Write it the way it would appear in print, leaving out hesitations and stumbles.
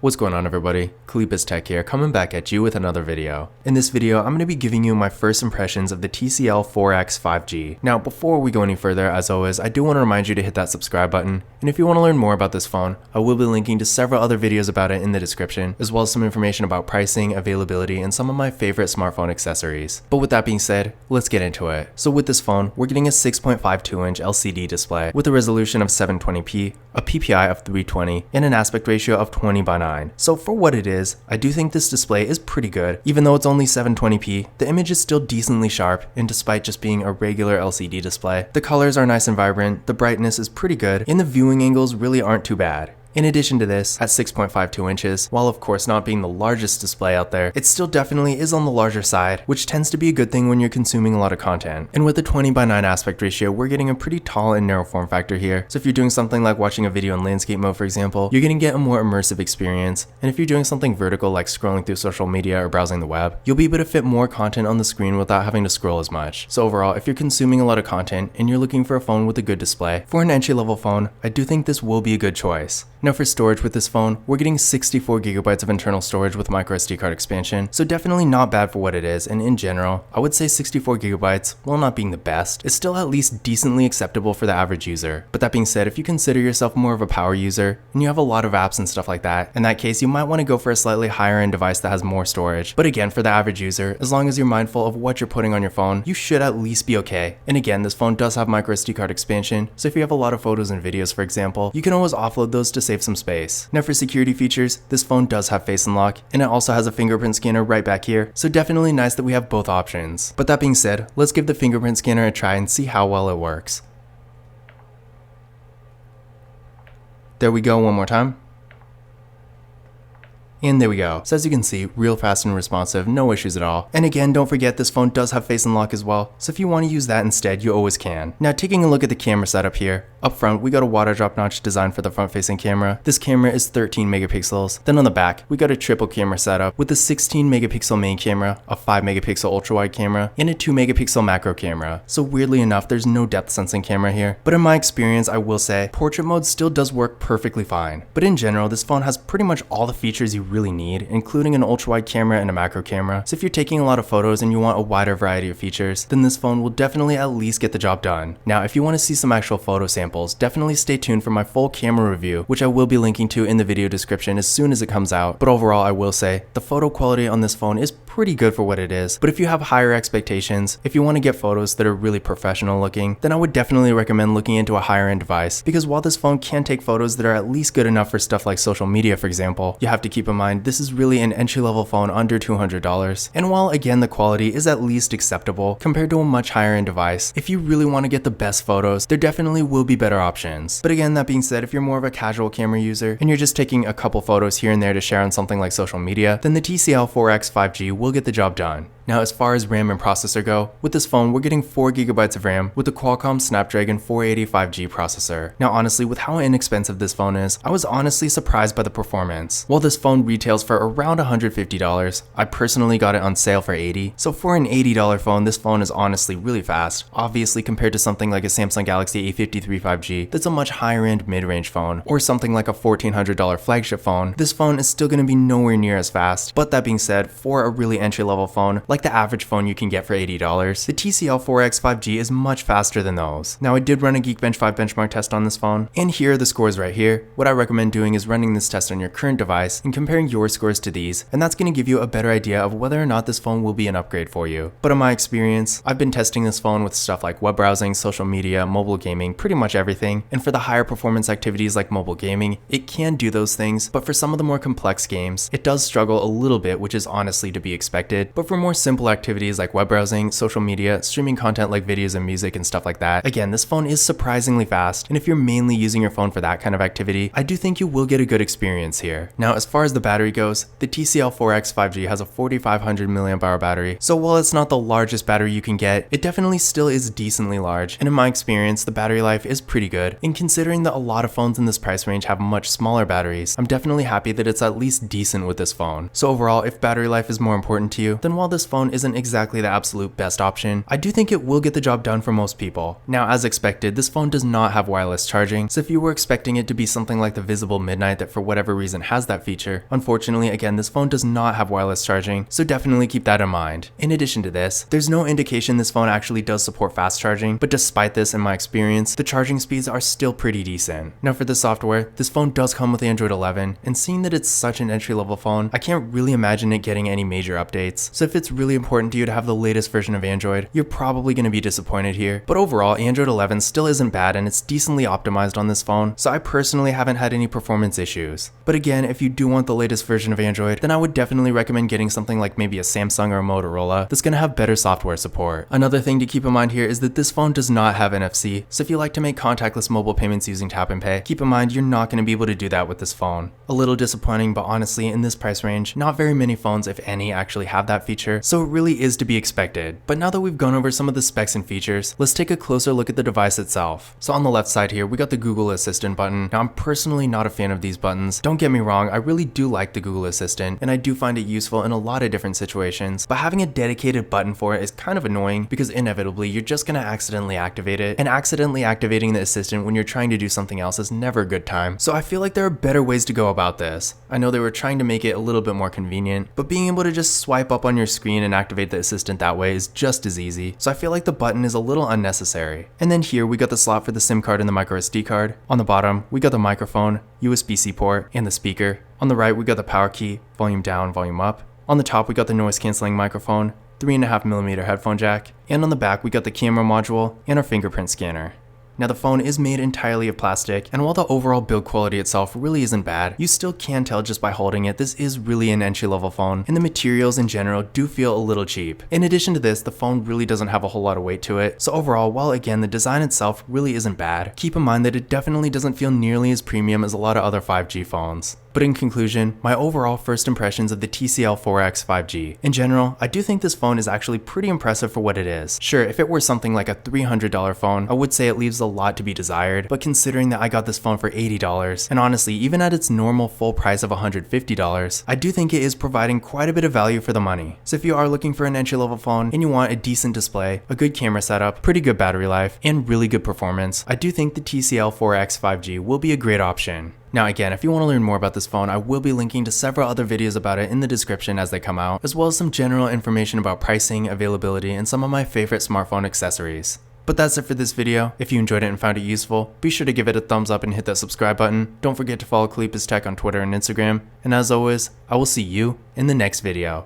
What's going on, everybody? Kalibas Tech here, coming back at you with another video. In this video, I'm going to be giving you my first impressions of the TCL 4X 5G. Now, before we go any further, as always, I do want to remind you to hit that subscribe button, and if you want to learn more about this phone, I will be linking to several other videos about it in the description, as well as some information about pricing, availability, and some of my favorite smartphone accessories. But with that being said, let's get into it. So with this phone, we're getting a 6.52-inch LCD display with a resolution of 720p, a PPI of 320, and an aspect ratio of 20:9. So for what it is, I do think this display is pretty good. Even though it's only 720p, the image is still decently sharp, and despite just being a regular LCD display, the colors are nice and vibrant, the brightness is pretty good, and the viewing angles really aren't too bad. In addition to this, at 6.52 inches, while of course not being the largest display out there, it still definitely is on the larger side, which tends to be a good thing when you're consuming a lot of content. And with the 20:9 aspect ratio, we're getting a pretty tall and narrow form factor here. So if you're doing something like watching a video in landscape mode, for example, you're going to get a more immersive experience. And if you're doing something vertical like scrolling through social media or browsing the web, you'll be able to fit more content on the screen without having to scroll as much. So overall, if you're consuming a lot of content and you're looking for a phone with a good display, for an entry-level phone, I do think this will be a good choice. Now for storage with this phone, we're getting 64GB of internal storage with microSD card expansion, so definitely not bad for what it is, and in general, I would say 64GB, while not being the best, is still at least decently acceptable for the average user. But that being said, if you consider yourself more of a power user, and you have a lot of apps and stuff like that, in that case you might want to go for a slightly higher end device that has more storage. But again, for the average user, as long as you're mindful of what you're putting on your phone, you should at least be okay. And again, this phone does have microSD card expansion, so if you have a lot of photos and videos, for example, you can always offload those to save some space. Now for security features, this phone does have face unlock, and it also has a fingerprint scanner right back here, so definitely nice that we have both options. But that being said, let's give the fingerprint scanner a try and see how well it works. There we go, one more time. And there we go. So as you can see, real fast and responsive, no issues at all. And again, don't forget this phone does have face unlock as well, so if you want to use that instead, you always can. Now taking a look at the camera setup here, up front we got a water drop notch designed for the front facing camera. This camera is 13 megapixels. Then on the back, we got a triple camera setup with a 16 megapixel main camera, a 5 megapixel ultra wide camera, and a 2 megapixel macro camera. So weirdly enough, there's no depth sensing camera here, but in my experience, I will say, portrait mode still does work perfectly fine. But in general, this phone has pretty much all the features you really need, including an ultra wide camera and a macro camera. So if you're taking a lot of photos and you want a wider variety of features, then this phone will definitely at least get the job done. Now, if you want to see some actual photo samples, definitely stay tuned for my full camera review, which I will be linking to in the video description as soon as it comes out. But overall, I will say, the photo quality on this phone is pretty good for what it is. But if you have higher expectations, if you want to get photos that are really professional looking, then I would definitely recommend looking into a higher end device, because while this phone can take photos that are at least good enough for stuff like social media, for example, you have to keep in mind this is really an entry-level phone under $200, and while again the quality is at least acceptable compared to a much higher end device, if you really want to get the best photos, there definitely will be better options. But again, that being said, if you're more of a casual camera user and you're just taking a couple photos here and there to share on something like social media, then the TCL 4X 5G will get the job done. Now as far as RAM and processor go, with this phone we're getting 4GB of RAM with the Qualcomm Snapdragon 485G processor. Now honestly, with how inexpensive this phone is, I was honestly surprised by the performance. While this phone retails for around $150, I personally got it on sale for $80. So for an $80 phone, this phone is honestly really fast. Obviously compared to something like a Samsung Galaxy A53 5G that's a much higher end mid-range phone, or something like a $1,400 flagship phone, this phone is still going to be nowhere near as fast. But that being said, for a really entry-level phone, like the average phone you can get for $80, the TCL 4X 5G is much faster than those. Now I did run a Geekbench 5 benchmark test on this phone, and here are the scores right here. What I recommend doing is running this test on your current device and comparing your scores to these, and that's going to give you a better idea of whether or not this phone will be an upgrade for you. But in my experience, I've been testing this phone with stuff like web browsing, social media, mobile gaming, pretty much everything, and for the higher performance activities like mobile gaming, it can do those things, but for some of the more complex games, it does struggle a little bit, which is honestly to be expected. But for more simple activities like web browsing, social media, streaming content like videos and music and stuff like that, again, this phone is surprisingly fast, and if you're mainly using your phone for that kind of activity, I do think you will get a good experience here. Now as far as the battery goes, the TCL 4X 5G has a 4500 mAh battery, so while it's not the largest battery you can get, it definitely still is decently large, and in my experience, the battery life is pretty good. And considering that a lot of phones in this price range have much smaller batteries, I'm definitely happy that it's at least decent with this phone. So overall, if battery life is more important to you, then while this phone phone isn't exactly the absolute best option, I do think it will get the job done for most people. Now, as expected, this phone does not have wireless charging, so if you were expecting it to be something like the Visible Midnight that for whatever reason has that feature, unfortunately, again, this phone does not have wireless charging, so definitely keep that in mind. In addition to this, there's no indication this phone actually does support fast charging, but despite this, in my experience, the charging speeds are still pretty decent. Now for the software, this phone does come with Android 11, and seeing that it's such an entry-level phone, I can't really imagine it getting any major updates. So if it's really important to you to have the latest version of Android, you're probably going to be disappointed here. But overall, Android 11 still isn't bad and it's decently optimized on this phone, so I personally haven't had any performance issues. But again, if you do want the latest version of Android, then I would definitely recommend getting something like maybe a Samsung or a Motorola that's going to have better software support. Another thing to keep in mind here is that this phone does not have NFC, so if you like to make contactless mobile payments using tap and pay, keep in mind you're not going to be able to do that with this phone. A little disappointing, but honestly, in this price range, not very many phones, if any, actually have that feature, so it really is to be expected. But now that we've gone over some of the specs and features, let's take a closer look at the device itself. So on the left side here, we got the Google Assistant button. Now I'm personally not a fan of these buttons. Don't get me wrong, I really do like the Google Assistant, and I do find it useful in a lot of different situations, but having a dedicated button for it is kind of annoying because inevitably you're just going to accidentally activate it, and accidentally activating the assistant when you're trying to do something else is never a good time. So I feel like there are better ways to go about this. I know they were trying to make it a little bit more convenient, but being able to just swipe up on your screen and activate the assistant that way is just as easy, so I feel like the button is a little unnecessary. And then here we got the slot for the SIM card and the micro SD card. On the bottom, we got the microphone, USB-C port, and the speaker. On the right, we got the power key, volume down, volume up. On the top, we got the noise cancelling microphone, 3.5mm headphone jack, and on the back, we got the camera module and our fingerprint scanner. Now the phone is made entirely of plastic, and while the overall build quality itself really isn't bad, you still can tell just by holding it this is really an entry-level phone, and the materials in general do feel a little cheap. In addition to this, the phone really doesn't have a whole lot of weight to it, so overall, while again the design itself really isn't bad, keep in mind that it definitely doesn't feel nearly as premium as a lot of other 5G phones. But in conclusion, my overall first impressions of the TCL 4X 5G. In general, I do think this phone is actually pretty impressive for what it is. Sure, if it were something like a $300 phone, I would say it leaves a lot to be desired, but considering that I got this phone for $80, and honestly, even at its normal full price of $150, I do think it is providing quite a bit of value for the money. So if you are looking for an entry-level phone and you want a decent display, a good camera setup, pretty good battery life, and really good performance, I do think the TCL 4X 5G will be a great option. Now again, if you want to learn more about this phone, I will be linking to several other videos about it in the description as they come out, as well as some general information about pricing, availability, and some of my favorite smartphone accessories. But that's it for this video. If you enjoyed it and found it useful, be sure to give it a thumbs up and hit that subscribe button. Don't forget to follow Kalipis Tech on Twitter and Instagram, and as always, I will see you in the next video.